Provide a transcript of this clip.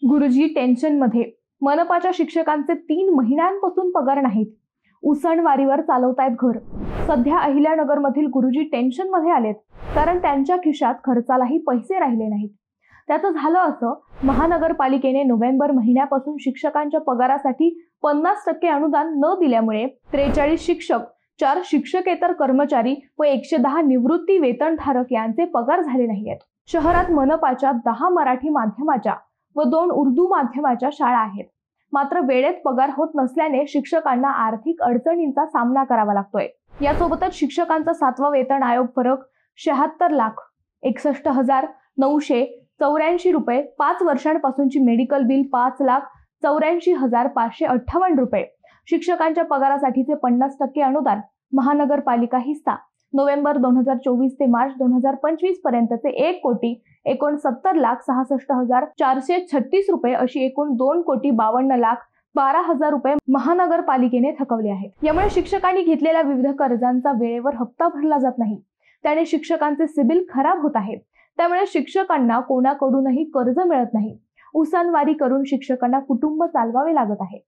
गुरुजी टेन्शनमध्ये. मनपाच्या शिक्षकांचे 3 महिन्यांपासून पगार नाहीत. उसणवारीवर चालवतायत घर. सध्या अहिल्यानगरमधील गुरुजी टेन्शनमध्ये आलेत, कारण त्यांच्या खिशात खर्चालाही पैसे राहिले नाहीत. त्याचं झालं असं, महानगरपालिकेने नोव्हेंबर महिन्यापासून शिक्षकांच्या पगारासाठी 50% अनुदान न दिल्यामुळे 43 शिक्षक, 4 शिक्षकेतर कर्मचारी व 110 निवृत्ती वेतनधारक यांचे पगार झाले नाहीत. शहरात मनपाच्या 10 मराठी माध्यमाच्या व 2 उर्दू माध्यमाच्या शाळा आहेत. मात्र वेळेत पगार होत नसल्याने शिक्षकांना आर्थिक अडचणींचा सामना करावा लागतोय. यासोबतच शिक्षकांचा 7वा वेतन आयोग फरक 76,61,984 रुपये, 5 वर्षांपासूनची मेडिकल बिल 5,84,558 रुपये, शिक्षकांच्या पगारासाठीचे 50% अनुदान, महानगरपालिका हिस्सा, नोव्हेंबर 2024 ते मार्च 2025 पर्यंतचे 1,69,66,436 रुपये अशी एकूण 2,52,12,000 रुपये महानगरपालिकेने थकवले आहेत. यामुळे शिक्षकांनी घेतलेल्या विविध कर्जांचा वेळेवर हप्ता भरला जात नाही. त्याने शिक्षकांचे सिबिल खराब होत आहे. त्यामुळे शिक्षकांना कोणाकडूनही कर्ज मिळत नाही. उसणवारी करून शिक्षकांना कुटुंब चालवावे लागत आहे.